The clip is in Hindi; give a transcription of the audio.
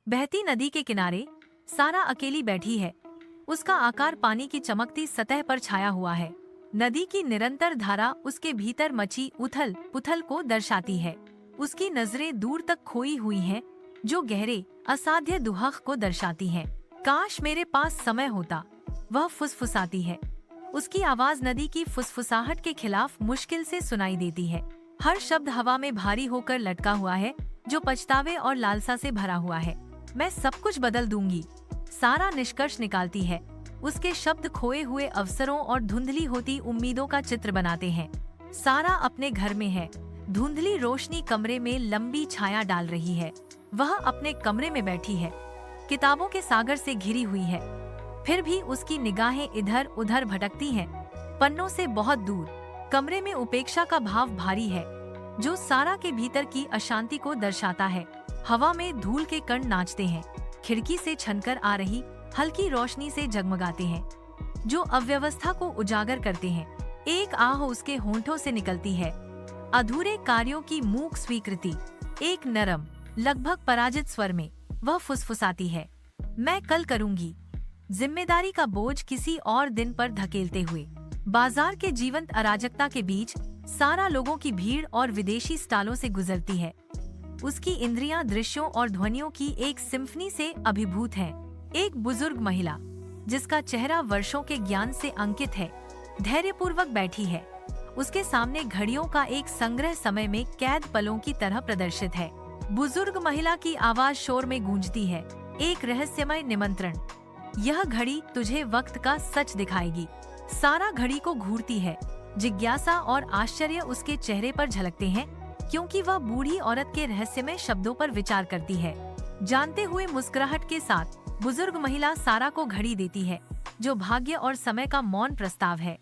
बहती नदी के किनारे सारा अकेली बैठी है। उसका आकार पानी की चमकती सतह पर छाया हुआ है। नदी की निरंतर धारा उसके भीतर मची उथल पुथल को दर्शाती है। उसकी नजरें दूर तक खोई हुई हैं, जो गहरे असाध्य दुहख को दर्शाती हैं। काश मेरे पास समय होता, वह फुसफुसाती है। उसकी आवाज नदी की फुसफुसाहट के खिलाफ मुश्किल से सुनाई देती है। हर शब्द हवा में भारी होकर लटका हुआ है, जो पछतावे और लालसा से भरा हुआ है। मैं सब कुछ बदल दूंगी, सारा निष्कर्ष निकालती है। उसके शब्द खोए हुए अवसरों और धुंधली होती उम्मीदों का चित्र बनाते हैं। सारा अपने घर में है। धुंधली रोशनी कमरे में लंबी छाया डाल रही है। वह अपने कमरे में बैठी है, किताबों के सागर से घिरी हुई है। फिर भी उसकी निगाहें इधर उधर भटकती हैं, पन्नों से बहुत दूर। कमरे में उपेक्षा का भाव भारी है, जो सारा के भीतर की अशांति को दर्शाता है। हवा में धूल के कण नाचते हैं, खिड़की से छनकर आ रही हल्की रोशनी से जगमगाते हैं, जो अव्यवस्था को उजागर करते हैं। एक आह उसके होंठों से निकलती है, अधूरे कार्यों की मूक स्वीकृति। एक नरम, लगभग पराजित स्वर में वह फुसफुसाती है, मैं कल करूंगी, जिम्मेदारी का बोझ किसी और दिन पर धकेलते हुए। बाजार के जीवंत अराजकता के बीच सारा लोगों की भीड़ और विदेशी स्टालों से गुजरती है। उसकी इंद्रियां दृश्यों और ध्वनियों की एक सिम्फनी से अभिभूत हैं। एक बुजुर्ग महिला, जिसका चेहरा वर्षों के ज्ञान से अंकित है, धैर्यपूर्वक बैठी है। उसके सामने घड़ियों का एक संग्रह समय में कैद पलों की तरह प्रदर्शित है। बुजुर्ग महिला की आवाज शोर में गूंजती है, एक रहस्यमय निमंत्रण। यह घड़ी तुझे वक्त का सच दिखाएगी। सारा घड़ी को घूरती है। जिज्ञासा और आश्चर्य उसके चेहरे पर झलकते हैं, क्योंकि वह बूढ़ी औरत के रहस्यमय शब्दों पर विचार करती है। जानते हुए मुस्कुराहट के साथ बुजुर्ग महिला सारा को घड़ी देती है, जो भाग्य और समय का मौन प्रस्ताव है।